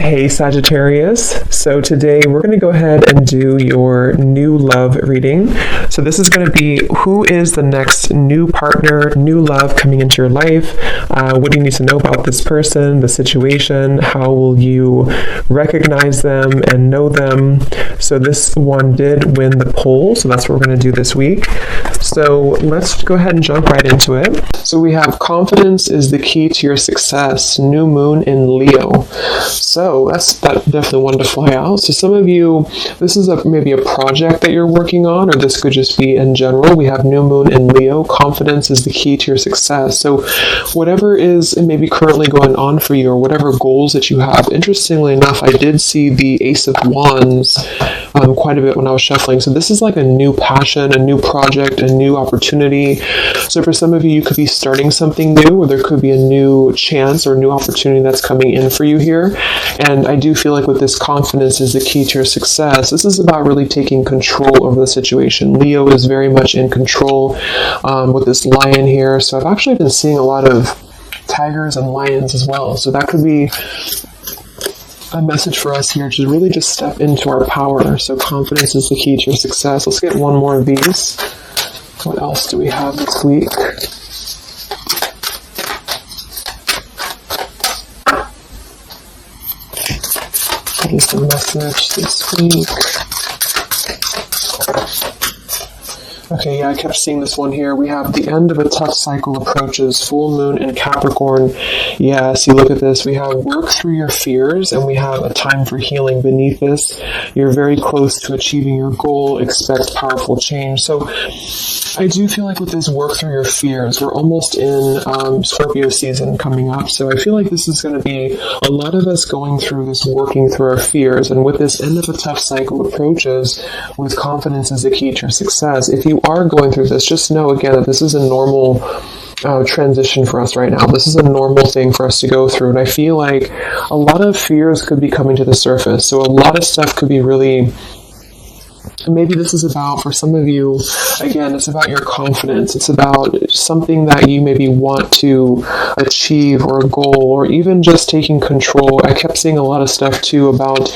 Hey Sagittarius, so today we're going to go ahead and do your new love reading. So this is going to be who is the next new partner, new love coming into your life. What do you need to know about this person, the situation? How will you recognize them and know them? So this one did win the poll, so that's what we're going to do this week. So let's go ahead and jump right into it. So we have confidence is the key to your success, new moon in Leo. So that's definitely one to fly out. So some of you, this is maybe a project that you're working on, or this could just be in general. We have new moon in Leo. Confidence is the key to your success. So whatever is maybe currently going on for you, or whatever goals that you have. Interestingly enough, I did see the Ace of Wands quite a bit when I was shuffling. So this is like a new passion, a new project, a new opportunity. So for some of you, you could be starting something new, or there could be a new chance or new opportunity that's coming in for you here. And I do feel like with this confidence is the key to your success. This is about really taking control over the situation. Leo is very much in control with this lion here. So I've actually been seeing a lot of tigers and lions as well. So that could be a message for us here to really just step into our power. So confidence is the key to your success. Let's get one more of these. What else do we have this week? What is the message this week? Okay, yeah, I kept seeing this one here. We have the end of a tough cycle approaches, full moon in Capricorn. Yeah, see, look at this. We have work through your fears, and we have a time for healing beneath this. You're very close to achieving your goal. Expect powerful change. So I do feel like with this work through your fears, we're almost in Scorpio season coming up. So I feel like this is going to be a lot of us going through this, working through our fears. And with this end of a tough cycle approaches, with confidence is the key to your success. If you are going through this, just know again that this is a normal transition for us right now. This is a normal thing for us to go through. And I feel like a lot of fears could be coming to the surface. So a lot of stuff could be really... Maybe this is about, for some of you, again, it's about your confidence. It's about something that you maybe want to achieve, or a goal, or even just taking control. I kept seeing a lot of stuff too about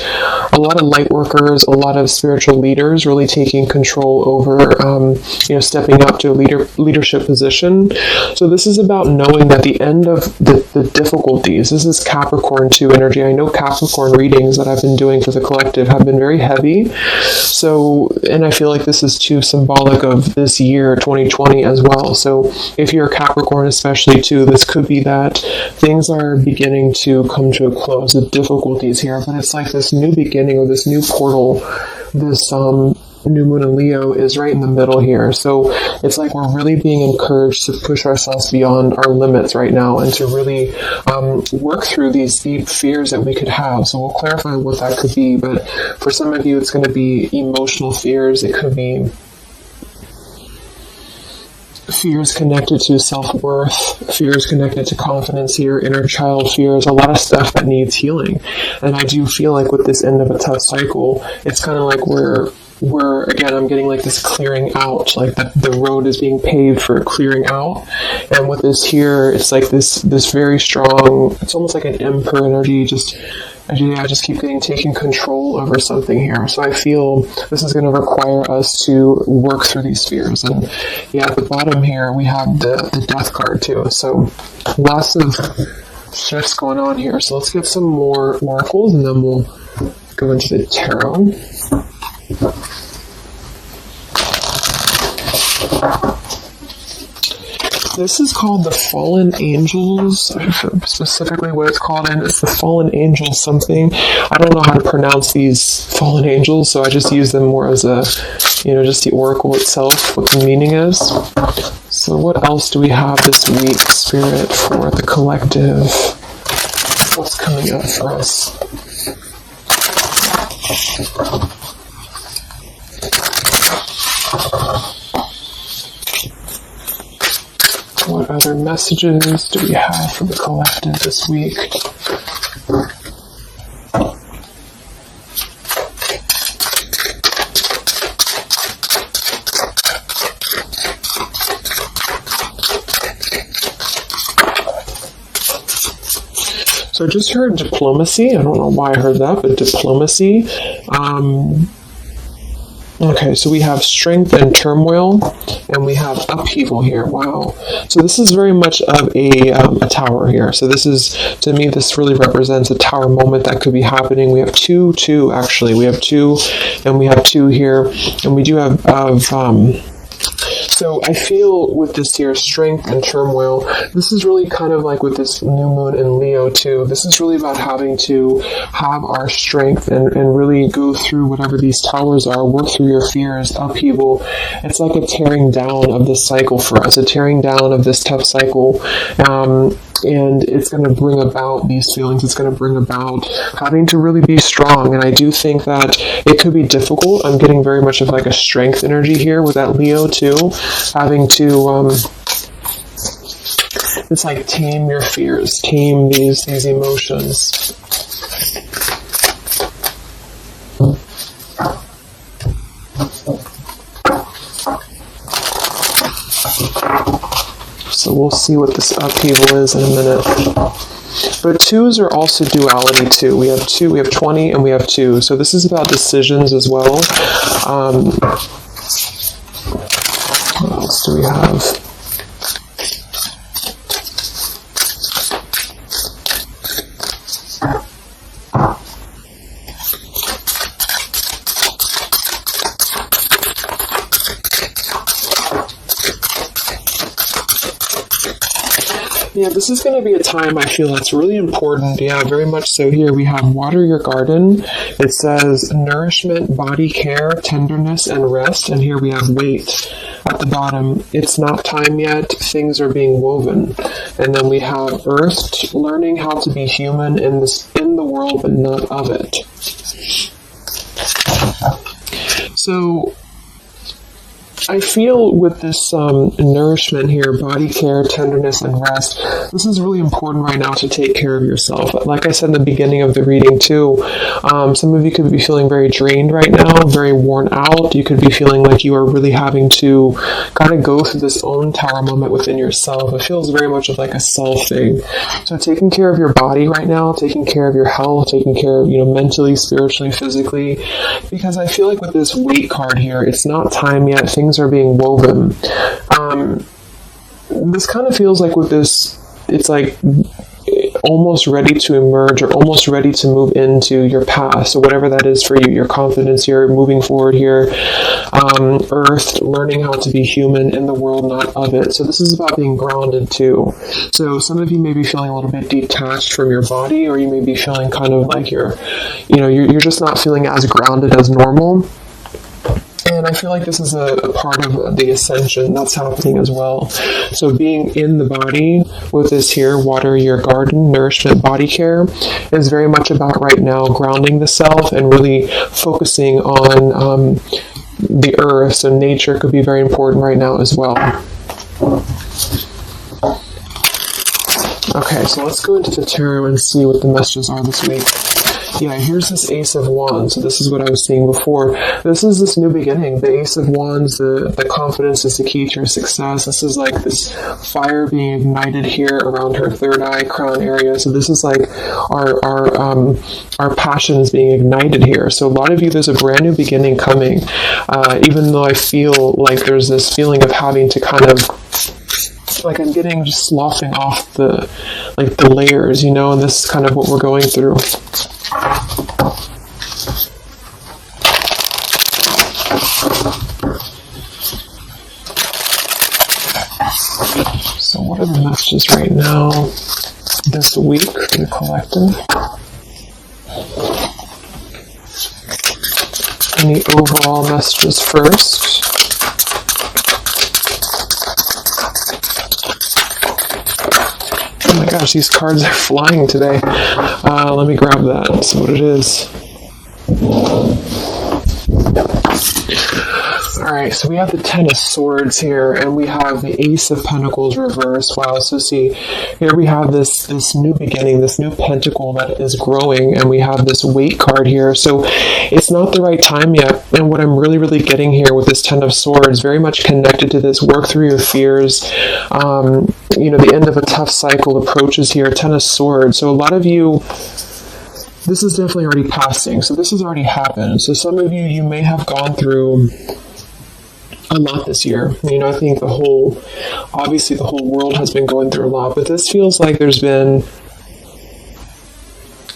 a lot of light workers, a lot of spiritual leaders really taking control over, stepping up to a leadership position. So this is about knowing that the end of the difficulties, this is Capricorn 2 energy. I know Capricorn readings that I've been doing for the collective have been very heavy. So, and I feel like this is too symbolic of this year, 2020 as well. So if you're a Capricorn especially too, this could be that things are beginning to come to a close, the difficulties here, but it's like this new beginning or this new portal, this new moon in Leo is right in the middle here. So it's like we're really being encouraged to push ourselves beyond our limits right now and to really work through these deep fears that we could have. So we'll clarify what that could be, but for some of you it's going to be emotional fears. It could be fears connected to self-worth, fears connected to confidence here, inner child fears, a lot of stuff that needs healing. And I do feel like with this end of a tough cycle, it's kind of like we're again, I'm getting like this clearing out, like the road is being paved for clearing out. And with this here, it's like this very strong, it's almost like an emperor energy, I just keep taking control over something here. So I feel this is going to require us to work through these fears. And yeah, at the bottom here, we have the death card too. So lots of shifts going on here. So let's get some more oracles and then we'll go into the tarot. This is called the Fallen Angels, specifically what it's called, and it's the Fallen Angel something. I don't know how to pronounce these Fallen Angels, so I just use them more as a, just the oracle itself, what the meaning is. So what else do we have this week, Spirit, for the collective? What's coming up for us? What other messages do we have for the collective this week? So I just heard diplomacy. I don't know why I heard that, but diplomacy. Okay, so we have strength and turmoil, and we have upheaval here. Wow. So this is very much of a tower here. So this is, to me, this really represents a tower moment that could be happening. We have two, actually. We have 2, and we have 2 here, and we do have so I feel with this here, strength and turmoil, this is really kind of like with this new moon in Leo too. This is really about having to have our strength and really go through whatever these towers are, work through your fears, upheaval. It's like a tearing down of this cycle for us, a tearing down of this tough cycle. And it's going to bring about these feelings. It's going to bring about having to really be strong. And I do think that it could be difficult. I'm getting very much of like a strength energy here with that Leo too. Having to, it's like tame your fears, tame these emotions. So we'll see what this upheaval is in a minute. But 2s are also duality too. We have 2, we have 20, and we have 2. So this is about decisions as well. What else do we have? Yeah, this is going to be a time I feel that's really important. Yeah, very much so. Here we have water your garden. It says nourishment, body care, tenderness, and rest. And here we have wait at the bottom. It's not time yet. Things are being woven. And then we have earth, learning how to be human in the world, but not of it. So I feel with this nourishment here, body care, tenderness, and rest, this is really important right now to take care of yourself. Like I said in the beginning of the reading too, some of you could be feeling very drained right now, very worn out. You could be feeling like you are really having to kind of go through this own tower moment within yourself. It feels very much of like a self thing. So taking care of your body right now, taking care of your health, taking care of, mentally, spiritually, physically, because I feel like with this weight card here, it's not time yet. Things are being woven. This kind of feels like with this, it's like almost ready to emerge or almost ready to move into your past. So whatever that is for you, your confidence here, moving forward here, earth, learning how to be human in the world, not of it. So this is about being grounded too. So some of you may be feeling a little bit detached from your body, or you may be feeling kind of like you're just not feeling as grounded as normal. And I feel like this is a part of the ascension that's happening as well. So being in the body with this here, water your garden, nourishment, body care, is very much about right now grounding the self and really focusing on the earth. So nature could be very important right now as well. Okay, so let's go into the tarot and see what the messages are this week. Yeah, here's this Ace of Wands. So this is what I was seeing before. This is this new beginning. The Ace of Wands, the confidence is the key to your success. This is like this fire being ignited here around her third eye crown area. So this is like our passions being ignited here. So a lot of you, there's a brand new beginning coming. Even though I feel like there's this feeling of having to kind of, like I'm getting just sloughing off the layers, and this is kind of what we're going through. So what are the messages right now this week for the collective? Any overall messages first? Oh my gosh, these cards are flying today. Let me grab that and see what it is. Alright, so we have the Ten of Swords here, and we have the Ace of Pentacles reversed. Wow, so see, here we have this new beginning, this new pentacle that is growing, and we have this Weight card here. So it's not the right time yet, and what I'm really getting here with this Ten of Swords, very much connected to this work through your fears. The end of a tough cycle approaches here, Ten of Swords. So a lot of you, this is definitely already passing, so this has already happened. So some of you may have gone through a lot this year. I think the whole world has been going through a lot, but this feels like there's been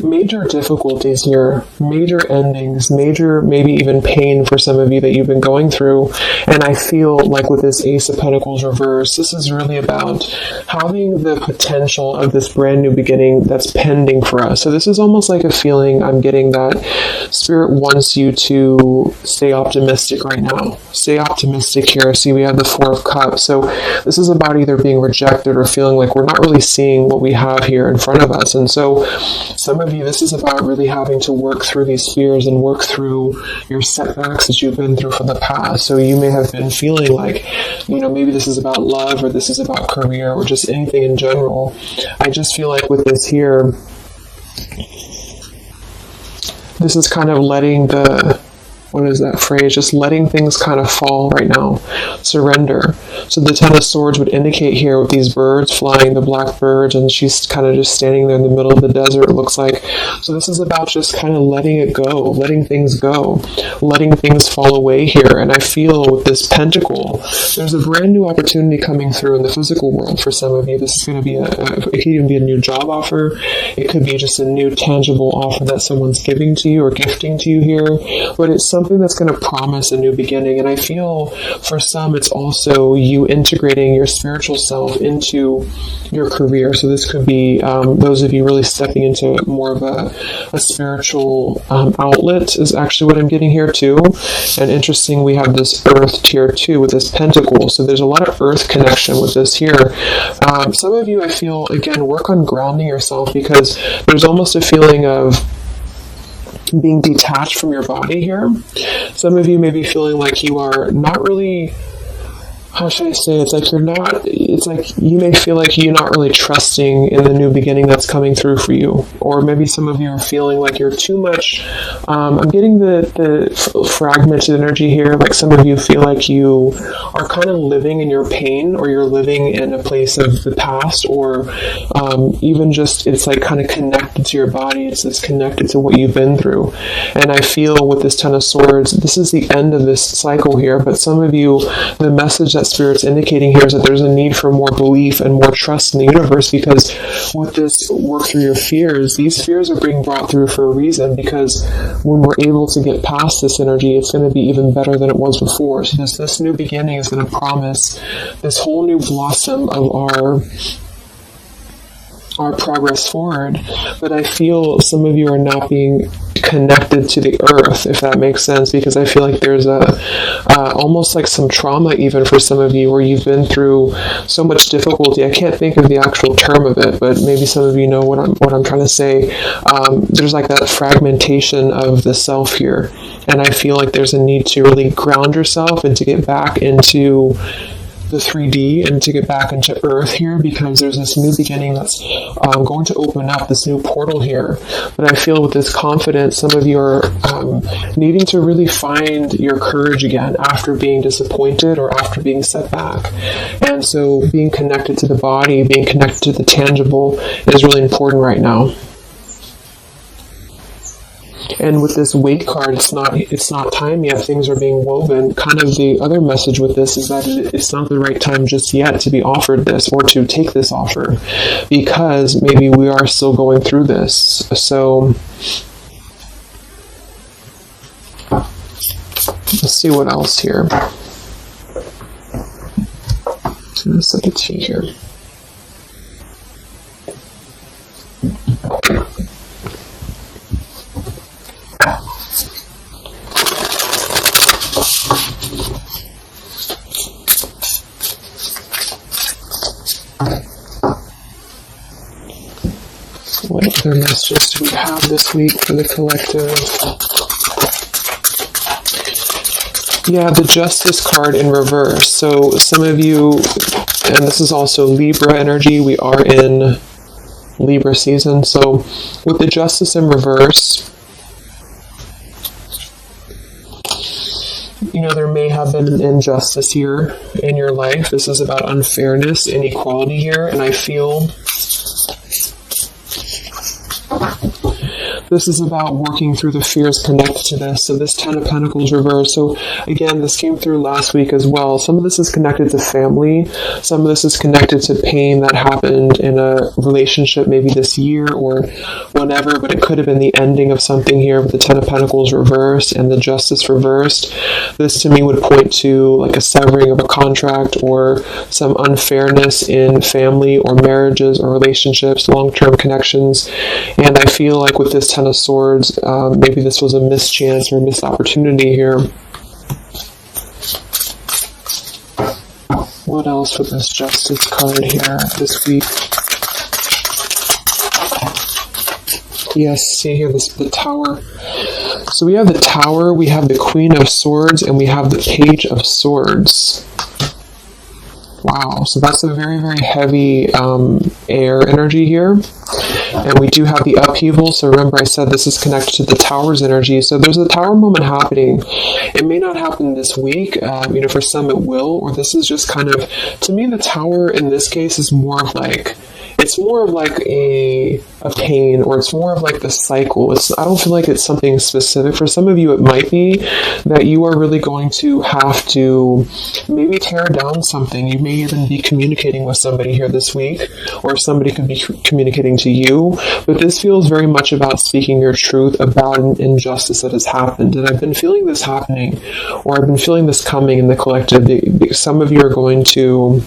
major difficulties here, major endings, major maybe even pain for some of you that you've been going through. And I feel like with this Ace of Pentacles reverse, this is really about having the potential of this brand new beginning that's pending for us. So this is almost like a feeling I'm getting that Spirit wants you to stay optimistic right now. Stay optimistic here. See, we have the Four of Cups. So this is about either being rejected or feeling like we're not really seeing what we have here in front of us. And so some of you, this is about really having to work through these fears and work through your setbacks that you've been through from the past. So you may have been feeling like, maybe this is about love, or this is about career, or just anything in general. I just feel like with this here, this is kind of letting just letting things kind of fall right now. Surrender. So the Ten of Swords would indicate here with these birds flying, the black birds, and she's kind of just standing there in the middle of the desert, it looks like. So this is about just kind of letting it go, letting things go, letting things fall away here. And I feel with this pentacle, there's a brand new opportunity coming through in the physical world for some of you. This is going to be it could even be a new job offer. It could be just a new tangible offer that someone's giving to you or gifting to you here. But it's something that's going to promise a new beginning. And I feel for some, it's also you integrating your spiritual self into your career. So this could be those of you really stepping into more of a spiritual outlet is actually what I'm getting here too. And interesting, we have this earth tier 2 with this pentacle. So there's a lot of earth connection with this here. Some of you, I feel, again, work on grounding yourself, because there's almost a feeling of being detached from your body here. Some of you may be feeling like you are not really, how should I say, it's like you may feel like you're not really trusting in the new beginning that's coming through for you. Or maybe some of you are feeling like you're too much, I'm getting the fragmented energy here, like some of you feel like you are kind of living in your pain, or you're living in a place of the past, or even just, it's like kind of connected to your body, it's connected to what you've been through. And I feel with this Ten of Swords, this is the end of this cycle here, but some of you, the message that Spirit's indicating here is that there's a need for more belief and more trust in the universe, because with this work through your fears, these fears are being brought through for a reason, because when we're able to get past this energy, it's going to be even better than it was before. So this new beginning is going to promise this whole new blossom of our progress forward. But I feel some of you are not being connected to the earth, if that makes sense, because I feel like there's almost like some trauma even for some of you, where you've been through so much difficulty. I can't think of the actual term of it, but maybe some of you know what I'm trying to say. There's like that fragmentation of the self here, and I feel like there's a need to really ground yourself and to get back into the 3D and to get back into Earth here, because there's this new beginning that's going to open up, this new portal here. But I feel with this confidence, some of you are needing to really find your courage again after being disappointed or after being set back. And so being connected to the body, being connected to the tangible is really important right now. And with this Weight card, it's not time yet. Things are being woven. Kind of the other message with this is that it's not the right time just yet to be offered this or to take this offer, because maybe we are still going through this. So let's see what else here. So let's set the tea here. What other messages do we have this week for the collective? Yeah, the Justice card in reverse. So some of you, and this is also Libra energy, we are in Libra season. So with the Justice in reverse, you know, there may have been an injustice here in your life. This is about unfairness, inequality here, and I feel this is about working through the fears connected to this. So this 10 of Pentacles reverse. So again, this came through last week as well. Some of this is connected to family. Some of this is connected to pain that happened in a relationship maybe this year or whenever, but it could have been the ending of something here with the 10 of Pentacles reversed and the Justice reversed. This to me would point to like a severing of a contract or some unfairness in family or marriages or relationships, long-term connections. And I feel like with this 10 of Swords, maybe this was a mischance or a missed opportunity here. What else with this Justice card here this week? Yes, see here, the Tower. So we have the Tower, we have the Queen of Swords, and we have the Page of Swords. Wow, so that's a very, very heavy air energy here. And we do have the upheaval. So remember I said this is connected to the Tower's energy. So there's a Tower moment happening. It may not happen this week. You know, for some it will. Or this is just kind of, to me, the Tower in this case is more of like, it's more of like a pain, or it's more of like the cycle. I don't feel like it's something specific. For some of you, it might be that you are really going to have to maybe tear down something. You may even be communicating with somebody here this week, or somebody could be communicating to you. But this feels very much about speaking your truth about an injustice that has happened. And I've been feeling this happening, or I've been feeling this coming in the collective. Some of you are going to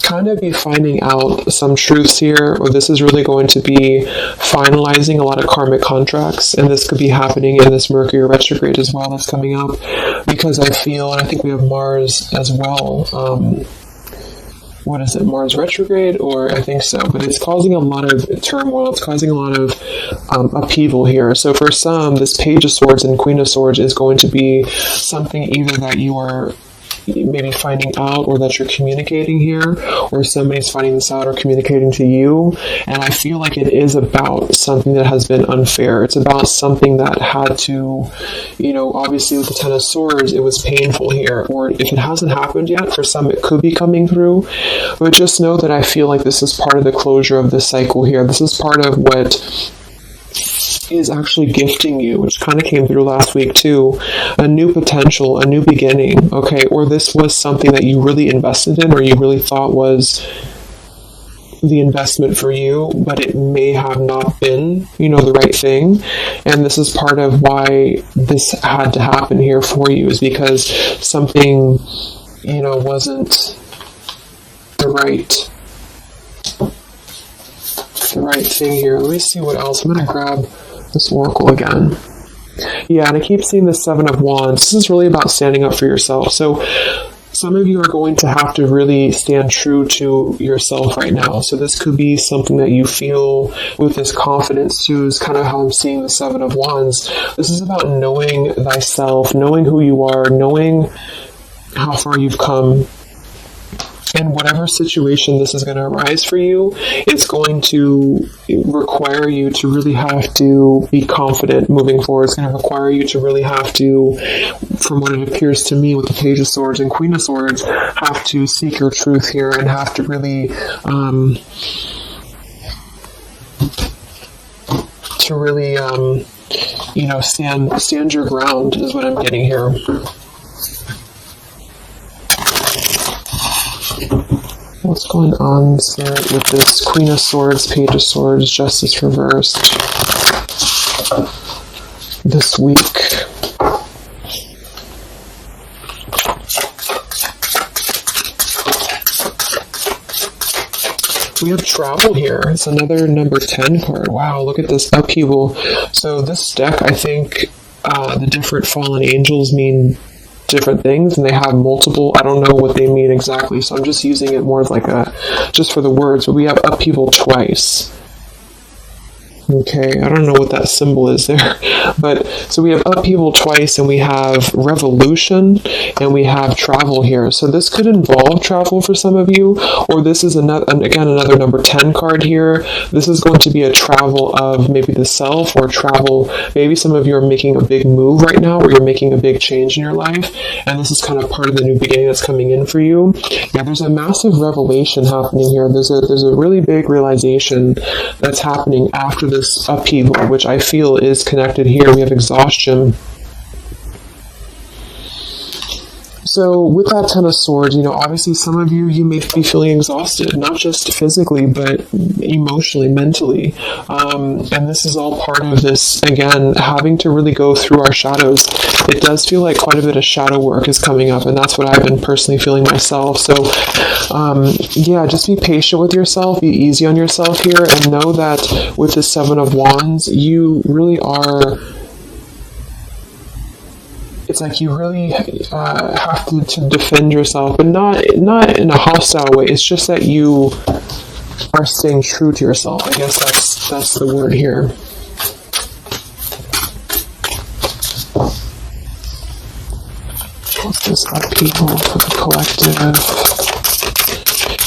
kind of be finding out some truths here, or this is really going to be finalizing a lot of karmic contracts, and this could be happening in this Mercury retrograde as well that's coming up, because I feel, and I think we have Mars as well, what is it, Mars retrograde, or I think so, but it's causing a lot of turmoil, it's causing a lot of upheaval here. So for some, this Page of Swords and Queen of Swords is going to be something either that you are maybe finding out, or that you're communicating here, or somebody's finding this out or communicating to you. And I feel like it is about something that has been unfair. It's about something that had to, you know, obviously with the 10 of Swords, it was painful here, or if it hasn't happened yet, for some it could be coming through. But just know that I feel like this is part of the closure of this cycle here. This is part of what is actually gifting you, which kind of came through last week too, a new potential, a new beginning, okay? Or this was something that you really invested in, or you really thought was the investment for you, but it may have not been, you know, the right thing. And this is part of why this had to happen here for you, is because something, you know, wasn't the right thing here. Let me see what else. I'm going to grab this oracle again. Yeah, and I keep seeing the 7 of Wands. This is really about standing up for yourself. So some of you are going to have to really stand true to yourself right now. So this could be something that you feel with this confidence too, is kind of how I'm seeing the 7 of Wands. This is about knowing thyself, knowing who you are, knowing how far you've come. And whatever situation this is going to arise for you, it's going to require you to really have to be confident moving forward. It's going to require you to really have to, from what it appears to me with the Page of Swords and Queen of Swords, have to seek your truth here and have to really, you know, stand your ground is what I'm getting here. What's going on, Spirit, with this Queen of Swords, Page of Swords, Justice reversed this week? We have travel here. It's another number 10 card. Wow, look at this upheaval. So this deck, I think the different fallen angels mean different things, and they have multiple, I don't know what they mean exactly, so I'm just using it more as like just for the words, but we have upheaval twice. Okay, I don't know what that symbol is there, but so we have upheaval twice, and we have revolution, and we have travel here. So this could involve travel for some of you, or this is another number 10 card here. This is going to be a travel of maybe the self, or travel. Maybe some of you are making a big move right now, or you're making a big change in your life, and this is kind of part of the new beginning that's coming in for you. Yeah, there's a massive revelation happening here. There's a really big realization that's happening after this upheaval, which I feel is connected here. We have exhaustion. So with that 10 of swords, obviously some of you may be feeling exhausted, not just physically, but emotionally, mentally. And this is all part of this, again, having to really go through our shadows. It does feel like quite a bit of shadow work is coming up, and that's what I've been personally feeling myself. So, just be patient with yourself, be easy on yourself here, and know that with the 7 of Wands, you really are... It's like you really have to defend yourself, but not in a hostile way. It's just that you are staying true to yourself. I guess that's the word here. What's this upheaval for the collective?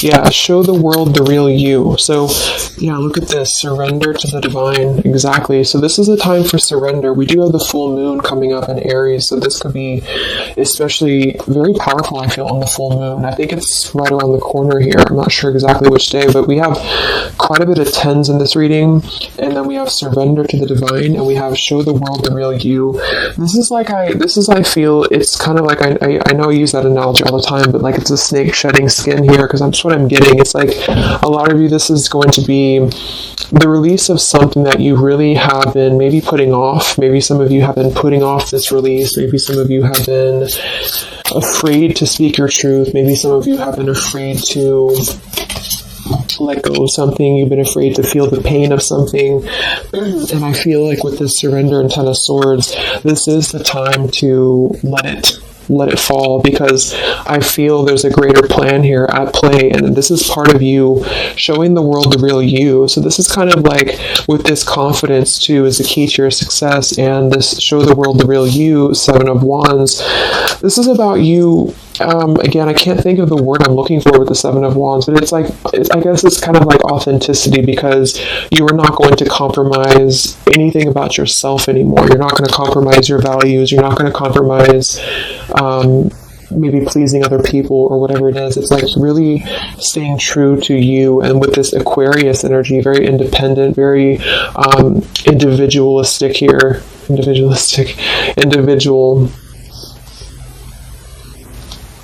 Yeah, show the world the real you. So, yeah, look at this. Surrender to the divine. Exactly. So this is a time for surrender. We do have the full moon coming up in Aries, so this could be especially very powerful, I feel, on the full moon. I think it's right around the corner here. I'm not sure exactly which day, but we have quite a bit of 10s in this reading, and then we have surrender to the divine, and we have show the world the real you. I feel, it's kind of like, I know I use that analogy all the time, but like it's a snake shedding skin here, because that's what I'm getting. It's like a lot of you, this is going to be the release of something that you really have been maybe putting off. Maybe some of you have been putting off this release. Maybe some of you have been afraid to speak your truth. Maybe some of you have been afraid to let go of something. You've been afraid to feel the pain of something. And I feel like with this surrender and 10 of swords, this is the time to let it fall, because I feel there's a greater plan here at play, and this is part of you showing the world the real you. So this is kind of like, with this confidence too is the key to your success, and this show the world the real you, 7 of Wands. This is about you. Again, I can't think of the word I'm looking for with the 7 of Wands, but I guess it's kind of like authenticity, because you are not going to compromise anything about yourself anymore. You're not going to compromise your values. You're not going to compromise maybe pleasing other people or whatever it is. It's like really staying true to you, and with this Aquarius energy, very independent, very individualistic here. Individual.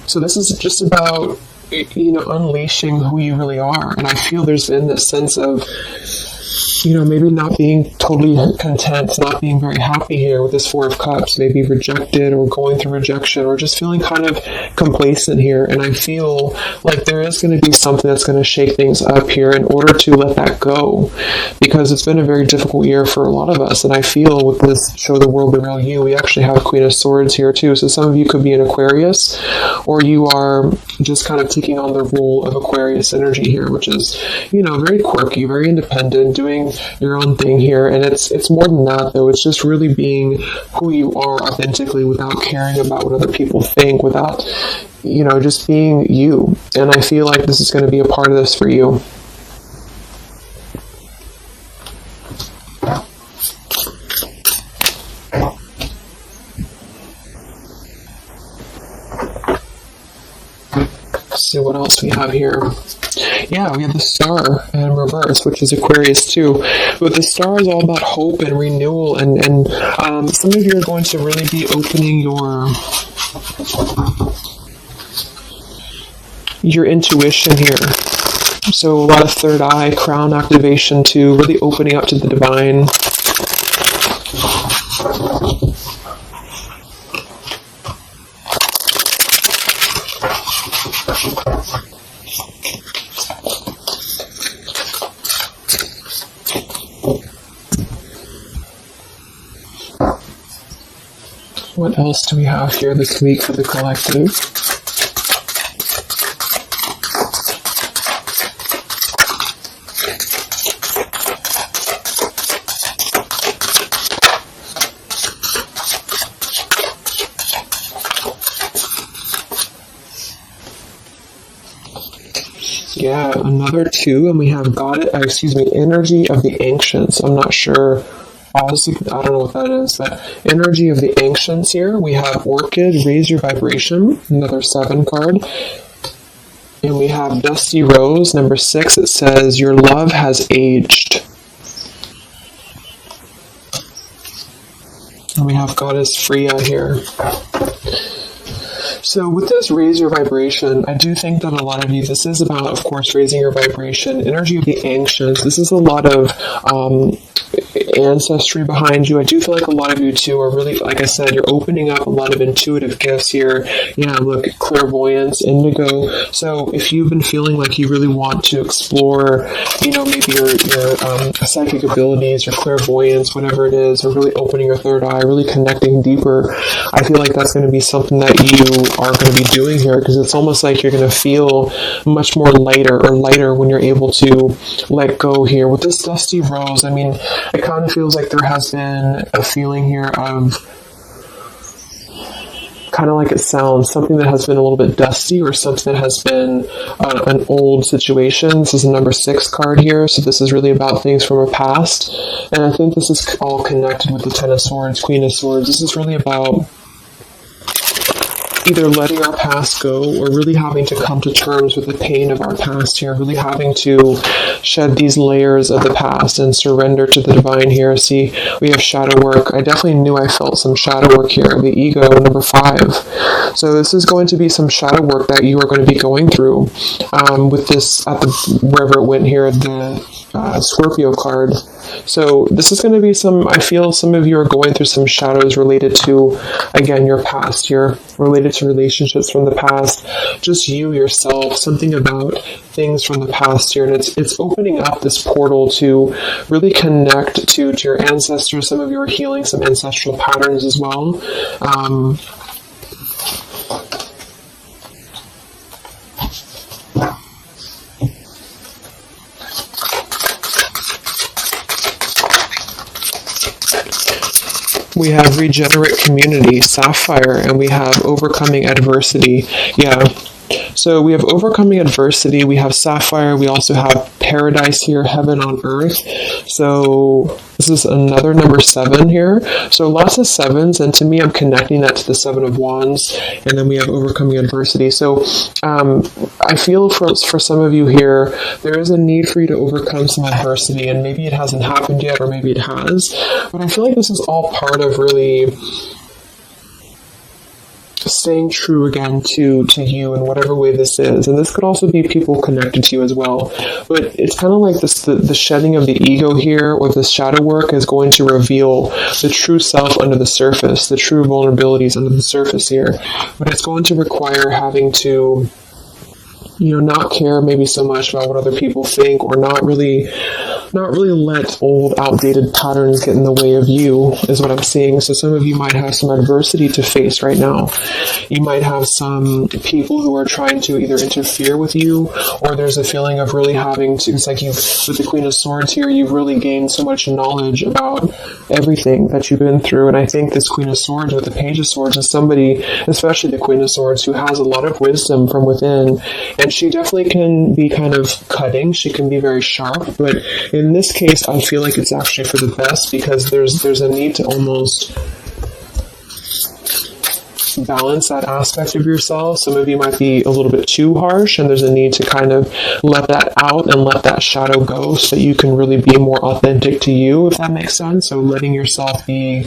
So this is just about, unleashing who you really are. And I feel there's been this sense of, maybe not being totally content, not being very happy here with this 4 of Cups, maybe rejected or going through rejection, or just feeling kind of complacent here. And I feel like there is going to be something that's going to shake things up here in order to let that go, because it's been a very difficult year for a lot of us. And I feel with this show the world the real you, we actually have Queen of Swords here too. So some of you could be an Aquarius, or you are just kind of taking on the role of Aquarius energy here, which is, very quirky, very independent, doing your own thing here. And it's more than that, though. It's just really being who you are authentically, without caring about what other people think, without, just being you. And I feel like this is going to be a part of this for you. Let's see what else we have here. Yeah, we have the Star in reverse, which is Aquarius too. But the Star is all about hope and renewal, and some of you are going to really be opening your intuition here. So a lot of third eye, crown activation too, really opening up to the divine. What else do we have here this week for the collective? Yeah, another 2, and we have energy of the ancients. I'm not sure. Honestly, I don't know what that is, but energy of the ancients here. We have Orchid, raise your vibration, another 7 card. And we have Dusty Rose, number 6. It says, your love has aged. And we have Goddess Freya here. So with this raise your vibration, I do think that a lot of you, this is about, of course, raising your vibration, energy of the ancients. This is a lot of ancestry behind you. I do feel like a lot of you too are really, like I said, you're opening up a lot of intuitive gifts here. Yeah, look, clairvoyance, indigo. So if you've been feeling like you really want to explore, maybe your psychic abilities, your clairvoyance, whatever it is, or really opening your third eye, really connecting deeper, I feel like that's going to be something that you are going to be doing here, because it's almost like you're going to feel much more lighter when you're able to let go here. With this Dusty Rose, I mean, it kind of feels like there has been a feeling here of, kind of like it sounds, something that has been a little bit dusty, or something that has been an old situation. This is a number 6 card here, so this is really about things from a past, and I think this is all connected with the 10 of Swords, Queen of Swords. This is really about either letting our past go, or really having to come to terms with the pain of our past here, really having to shed these layers of the past and surrender to the divine here. See, we have shadow work. I definitely knew I felt some shadow work here. The ego, number 5. So this is going to be some shadow work that you are going to be going through with this, at the wherever it went here, the Scorpio card. So this is going to be I feel some of you are going through some shadows related to, again, your past here, related to relationships from the past, just you yourself, something about things from the past here, and it's opening up this portal to really connect to your ancestors. Some of you are healing some ancestral patterns as well. We have regenerate community, sapphire, and we have overcoming adversity. Yeah. So we have overcoming adversity, we have sapphire, we also have paradise here, heaven on earth. So this is another number 7 here. So lots of 7s, and to me, I'm connecting that to the 7 of Wands, and then we have overcoming adversity. So I feel for some of you here, there is a need for you to overcome some adversity, and maybe it hasn't happened yet, or maybe it has, but I feel like this is all part of really staying true again to you in whatever way this is. And this could also be people connected to you as well. But it's kind of like this, the shedding of the ego here, or the shadow work, is going to reveal the true self under the surface, the true vulnerabilities under the surface here. But it's going to require having to, not care maybe so much about what other people think, or not really let old, outdated patterns get in the way of you, is what I'm seeing. So some of you might have some adversity to face right now. You might have some people who are trying to either interfere with you, or there's a feeling of really having to, it's like with the Queen of Swords here, you've really gained so much knowledge about everything that you've been through. And I think this Queen of Swords with the Page of Swords is somebody, especially the Queen of Swords, who has a lot of wisdom from within, and she definitely can be kind of cutting. She can be very sharp, but in this case, I feel like it's actually for the best, because there's a need to almost balance that aspect of yourself. Some of you might be a little bit too harsh, and there's a need to kind of let that out and let that shadow go, so that you can really be more authentic to you, if that makes sense. So letting yourself be,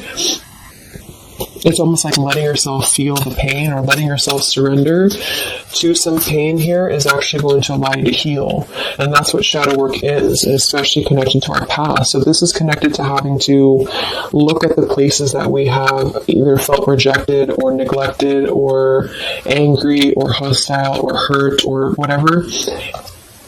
it's almost like letting yourself feel the pain, or letting yourself surrender to some pain here is actually going to allow you to heal. And that's what shadow work is, especially connected to our past. So this is connected to having to look at the places that we have either felt rejected, or neglected, or angry, or hostile, or hurt, or whatever,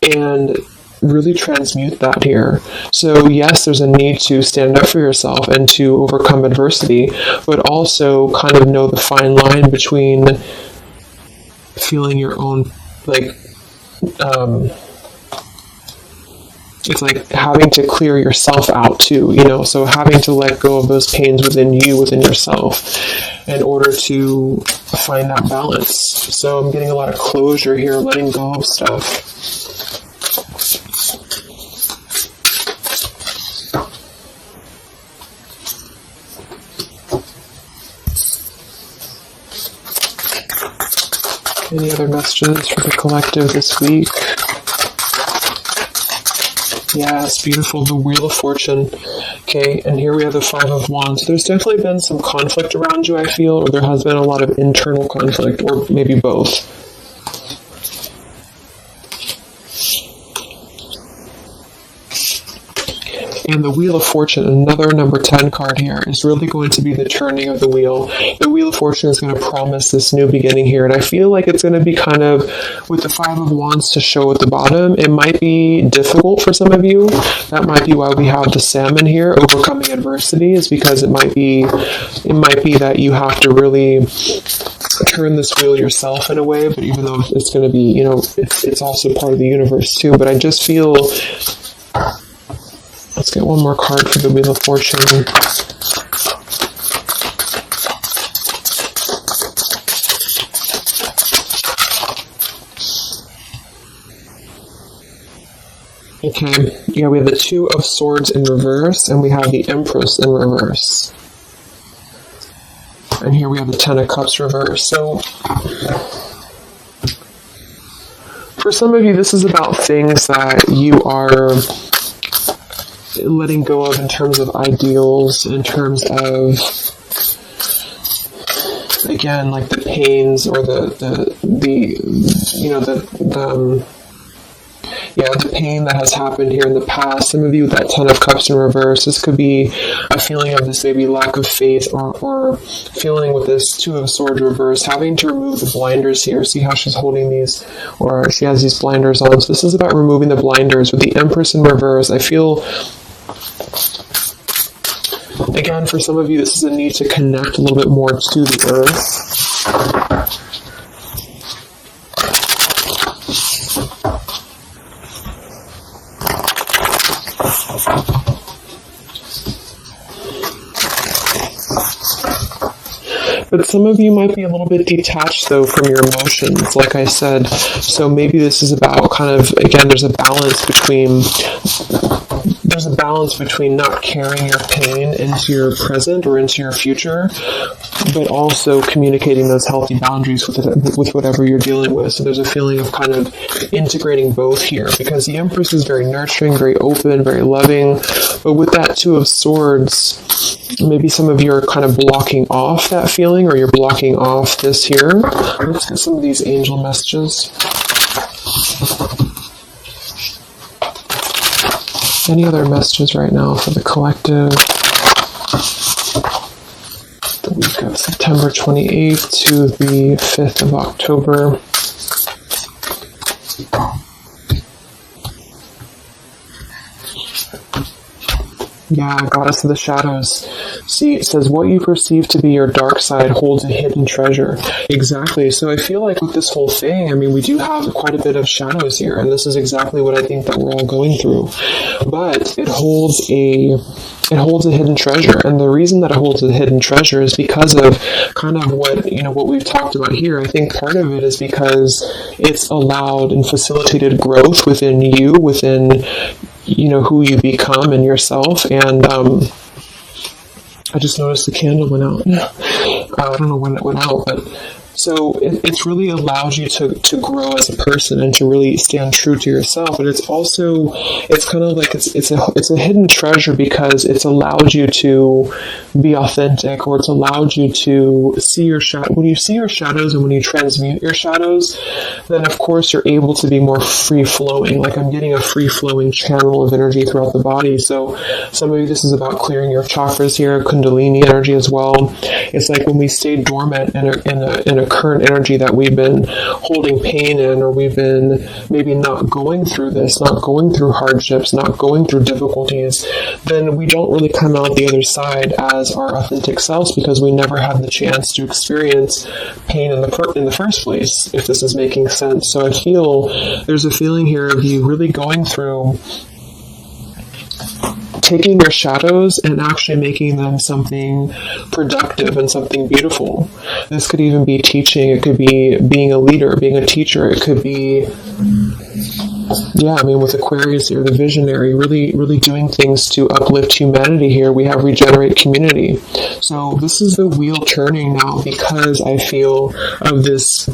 and really transmute that here. So yes, there's a need to stand up for yourself and to overcome adversity, but also kind of know the fine line between feeling your own, it's like having to clear yourself out too, so having to let go of those pains within you, within yourself, in order to find that balance. So I'm getting a lot of closure here, letting go of stuff. Any other messages for the collective this week? Yes, beautiful. The Wheel of Fortune. Okay, and here we have the Five of Wands. There's definitely been some conflict around you, I feel, or there has been a lot of internal conflict, or maybe both. And the Wheel of Fortune, another number 10 card here, is really going to be the turning of the wheel. The Wheel of Fortune is going to promise this new beginning here. And I feel like it's going to be kind of, with the Five of Wands to show at the bottom, it might be difficult for some of you. That might be why we have the Salmon here, overcoming adversity, is because it might be that you have to really turn this wheel yourself in a way. But even though it's going to be, it's also part of the universe too. But I just feel... Let's get one more card for the Wheel of Fortune. Okay, yeah, we have the Two of Swords in reverse, and we have the Empress in reverse. And here we have the Ten of Cups reverse. So, for some of you, this is about things that you are letting go of in terms of ideals, in terms of, again, like the pains or the pain that has happened here in the past. Some of you with that Ten of Cups in reverse, this could be a feeling of this maybe lack of faith, or feeling with this Two of Swords reverse, having to remove the blinders here. See how she's holding these, or she has these blinders on. So this is about removing the blinders. With the Empress in reverse, I feel, again, for some of you, this is a need to connect a little bit more to the earth. But some of you might be a little bit detached, though, from your emotions, like I said. So maybe this is about kind of, again, there's a balance between not carrying your pain into your present or into your future, but also communicating those healthy boundaries with whatever you're dealing with. So there's a feeling of kind of integrating both here, because the Empress is very nurturing, very open, very loving. But with that Two of Swords, maybe some of you are kind of blocking off that feeling, or you're blocking off this here. Let's get some of these angel messages. Any other messages right now for the collective? The week of September 28th to the 5th of October. Yeah, Goddess of the Shadows. See, it says, what you perceive to be your dark side holds a hidden treasure. Exactly. So I feel like with this whole thing, I mean, we do have quite a bit of shadows here, and this is exactly what I think that we're all going through. But it holds a hidden treasure, and the reason that it holds a hidden treasure is because of kind of what we've talked about here. I think part of it is because it's allowed and facilitated growth within you, within who you become and yourself. And I just noticed the candle went out. I don't know when it went out, but so it's really allowed you to grow as a person and to really stand true to yourself. But it's kind of like it's a hidden treasure because it's allowed you to be authentic, or it's allowed you to see your shadow. When you see your shadows and when you transmute your shadows, then of course you're able to be more free-flowing. Like I'm getting a free-flowing channel of energy throughout the body. So some of you, this is about clearing your chakras here, Kundalini energy as well. It's like when we stay dormant in a current energy that we've been holding pain in, or we've been maybe not going through this, not going through hardships, not going through difficulties, then we don't really come out the other side as our authentic selves, because we never had the chance to experience pain in the first place, if this is making sense. So I feel there's a feeling here of you really going through taking your shadows and actually making them something productive and something beautiful. This could even be teaching, it could be being a leader, being a teacher, it could be Yeah, I mean, with Aquarius here, the visionary, really doing things to uplift humanity here. We have regenerate community. So this is the wheel turning now, because I feel of this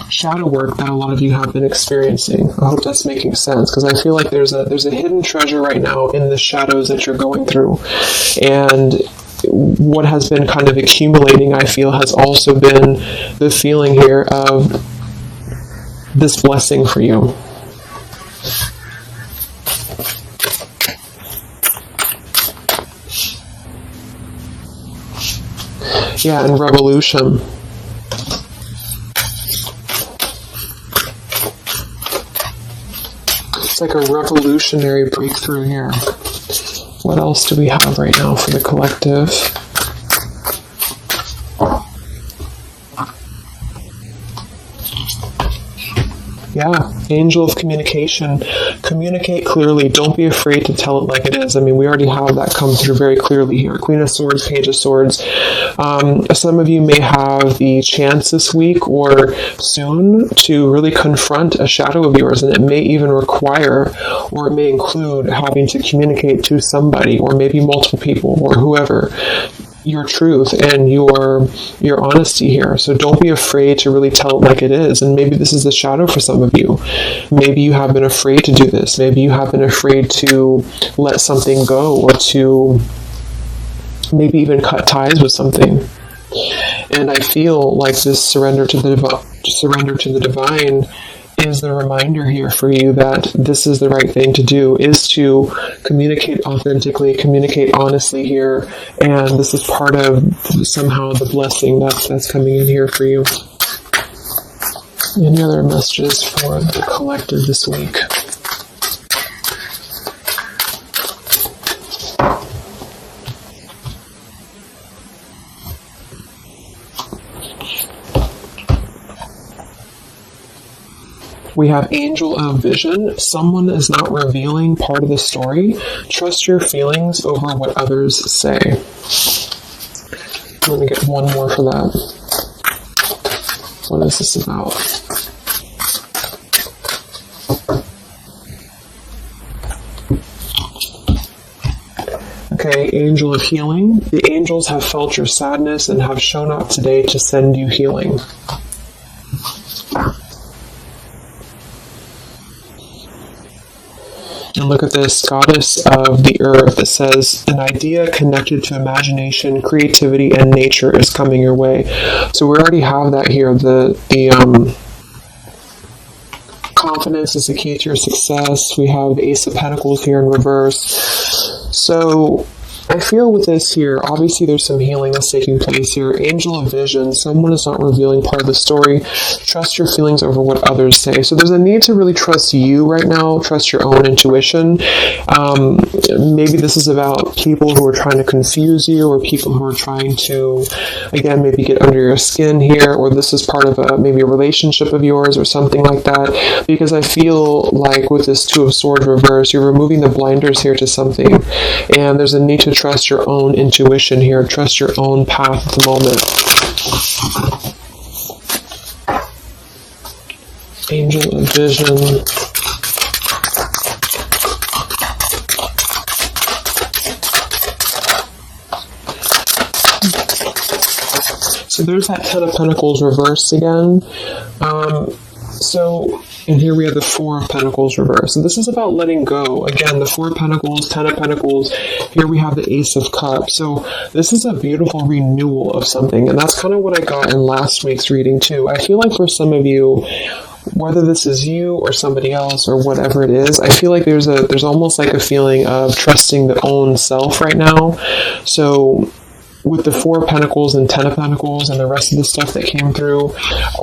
shadow work that a lot of you have been experiencing. I hope that's making sense, because I feel like there's a hidden treasure right now in the shadows that you're going through. And what has been kind of accumulating, I feel, has also been the feeling here of this blessing for you. Yeah, and revolution. It's like a revolutionary breakthrough here. What else do we have right now for the collective? Yeah, angel of communication. Communicate clearly. Don't be afraid to tell it like it is. I mean, we already have that come through very clearly here. Queen of Swords, Page of Swords. Some of you may have the chance this week or soon to really confront a shadow of yours, and it may even require, or it may include, having to communicate to somebody, or maybe multiple people, or whoever, your truth and your honesty here. So don't be afraid to really tell it like it is. And maybe this is the shadow for some of you. Maybe you have been afraid to do this. Maybe you have been afraid to let something go, or to maybe even cut ties with something. And I feel like this surrender to the divine is the reminder here for you that this is the right thing to do, is to communicate authentically, communicate honestly here, and this is part of somehow the blessing that's coming in here for you. Any other messages for the collective this week? We have Angel of Vision. Someone is not revealing part of the story. Trust your feelings over what others say. I'm going to get one more for that. What is this about? Okay, Angel of Healing. The angels have felt your sadness and have shown up today to send you healing. And look at this, Goddess of the Earth. It says, an idea connected to imagination, creativity, and nature is coming your way. So we already have that here. The confidence is the key to your success. We have the Ace of Pentacles here in reverse. So I feel with this here, obviously there's some healing that's taking place here. Angel of Vision, someone is not revealing part of the story. Trust your feelings over what others say. So there's a need to really trust you right now, trust your own intuition. Maybe this is about people who are trying to confuse you, or people who are trying to, again, maybe get under your skin here, or this is part of maybe a relationship of yours or something like that. Because I feel like with this Two of Swords reverse, you're removing the blinders here to something. And there's a need to trust your own intuition here. Trust your own path at the moment. Angel of Vision. So there's that Ten of Pentacles reversed again. And here we have the Four of Pentacles reversed. So this is about letting go. Again, the Four of Pentacles, Ten of Pentacles. Here we have the Ace of Cups. So this is a beautiful renewal of something. And that's kind of what I got in last week's reading too. I feel like for some of you, whether this is you or somebody else or whatever it is, I feel like there's almost like a feeling of trusting the own self right now. So with the Four of Pentacles and Ten of Pentacles and the rest of the stuff that came through,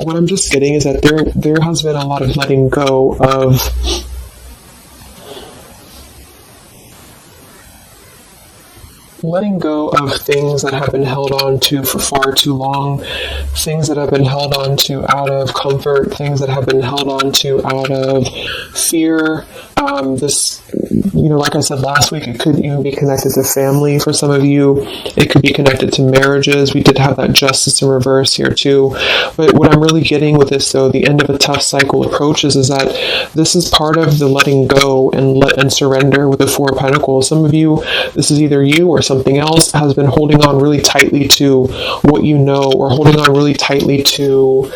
what I'm just getting is that there has been a lot of letting go of things that have been held on to for far too long, things that have been held on to out of comfort, things that have been held on to out of fear, like I said last week, it could even be connected to family for some of you. It could be connected to marriages. We did have that justice in reverse here too. But what I'm really getting with this, though, the end of a tough cycle approaches, is that this is part of the letting go and surrender with the Four of Pentacles. Some of you, this is either you or something else, has been holding on really tightly to what you know, or holding on really tightly to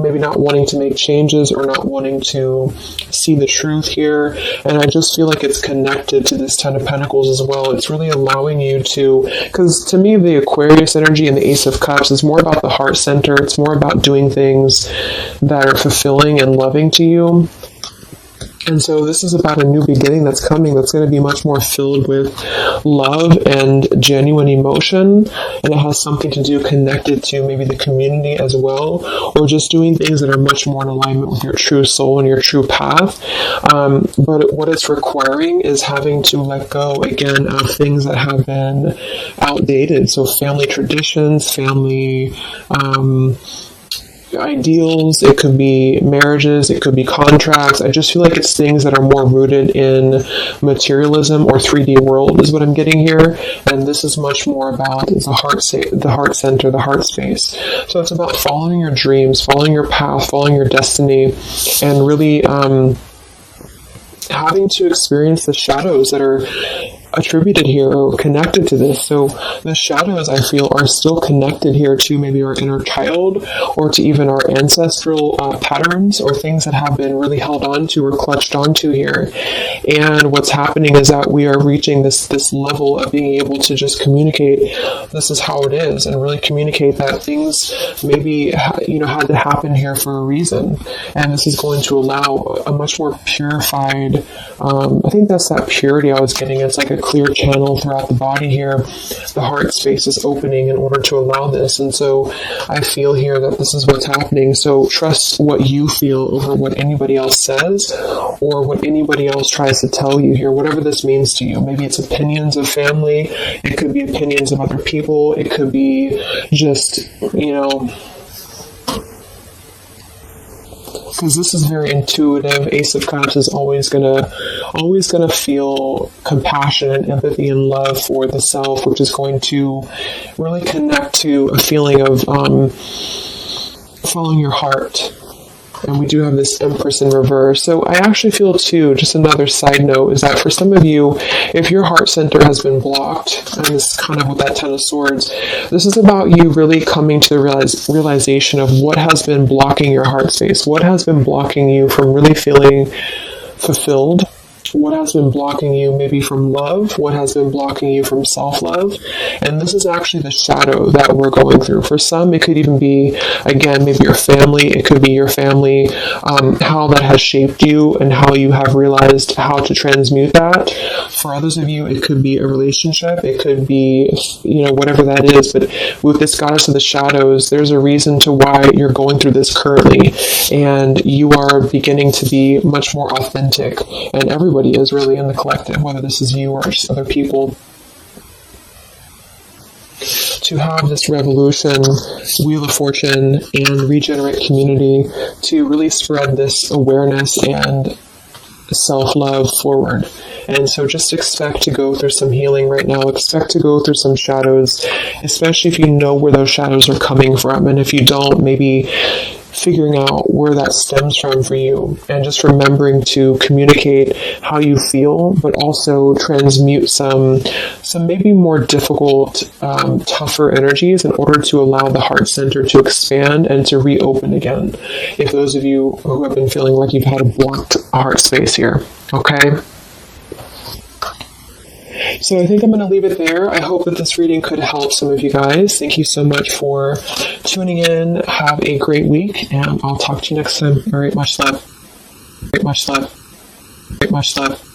maybe not wanting to make changes or not wanting to see the truth here. And I just feel like it's connected to this Ten of Pentacles as well. It's really allowing you to, because to me, the Aquarius energy and the Ace of Cups is more about the heart center. It's more about doing things that are fulfilling and loving to you. And so this is about a new beginning that's coming, that's going to be much more filled with love and genuine emotion. And it has something to do connected to maybe the community as well, or just doing things that are much more in alignment with your true soul and your true path. But what it's requiring is having to let go, again, of things that have been outdated. So family traditions, family ideals, it could be marriages, it could be contracts. I just feel like it's things that are more rooted in materialism or 3D world is what I'm getting here. And this is much more about the heart center, the heart space. So it's about following your dreams, following your path, following your destiny, and really having to experience the shadows that are attributed here or connected to this. So the shadows, I feel, are still connected here to maybe our inner child, or to even our ancestral patterns, or things that have been really held on to or clutched onto here. And what's happening is that we are reaching this level of being able to just communicate, this is how it is, and really communicate that things maybe had to happen here for a reason. And this is going to allow a much more purified, I think that's that purity I was getting. It's like a clear channel throughout the body here. The heart space is opening in order to allow this. And so I feel here that this is what's happening. So trust what you feel over what anybody else says, or what anybody else tries to tell you here, whatever this means to you. Maybe it's opinions of family, it could be opinions of other people, it could be just, because this is very intuitive. Ace of Cups is always gonna feel compassion and empathy and love for the self, which is going to really connect to a feeling of following your heart. And we do have this Empress in reverse. So I actually feel too, just another side note, is that for some of you, if your heart center has been blocked, and this is kind of with that Ten of Swords, this is about you really coming to the realization of what has been blocking your heart space, what has been blocking you from really feeling fulfilled, what has been blocking you maybe from love, what has been blocking you from self-love. And this is actually the shadow that we're going through. For some, it could even be, again, maybe your family, it could be your family, how that has shaped you and how you have realized how to transmute that. For others of you, it could be a relationship, it could be, whatever that is. But with this Goddess of the Shadows, there's a reason to why you're going through this currently, and you are beginning to be much more authentic, and everybody is really in the collective, whether this is you or just other people, to have this revolution, Wheel of Fortune, and regenerate community to really spread this awareness and self-love forward. And so just expect to go through some healing right now. Expect to go through some shadows, especially if you know where those shadows are coming from. And if you don't, maybe figuring out where that stems from for you, and just remembering to communicate how you feel, but also transmute some maybe more difficult, tougher energies in order to allow the heart center to expand and to reopen again. If those of you who have been feeling like you've had a blocked heart space here, okay? So I think I'm going to leave it there. I hope that this reading could help some of you guys. Thank you so much for tuning in. Have a great week, and I'll talk to you next time. All right, much love. Much love. Much love.